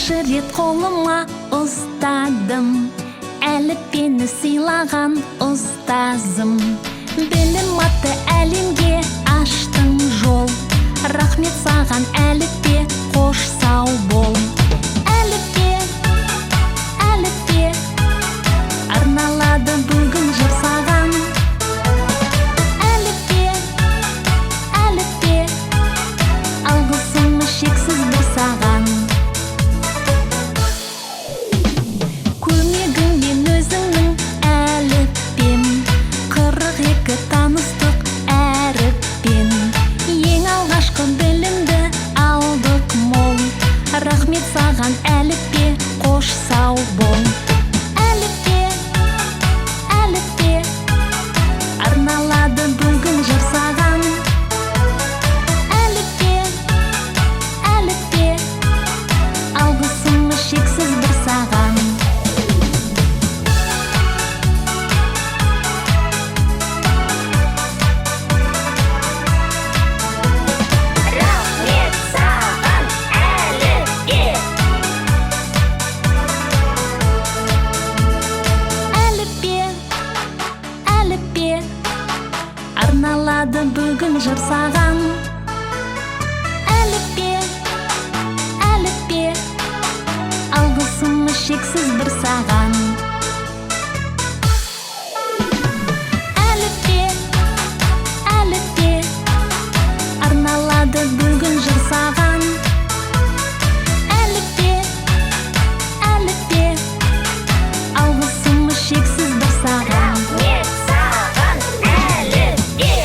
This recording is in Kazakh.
алғаш рет қолыма ұстадым, әліппені сыйлаған ұстазым. Білім атты әлемге аштың жол, рахмет саған әліппе, қош сау бол. Әліппе, әліппе, арналады бүгін жыр саған. Әліппе, әліппе, алғысым шексіз бір саған. Көмегіңмен өзіңнің әліппем, 42 таныстық әріппен. Ең алғашқы білімді алдық мол, рахмет саған әліппе, қош сау бол. Әліппе, әліппе, арналады бүгін жыр саған. Әліппе, әліппе, алғысым шексіз бір саған. Рахмет саған әліппе. Әліппе, әліппе, арналады бүгін жыр саған. Әліппе, әліппе, алғысым шексіз бір саған. Әліппе, әліппе, арналады бүгін жыр саған. Әліппе, әліппе, алғысым шексіз бір саған. Рахмет саған әліппе.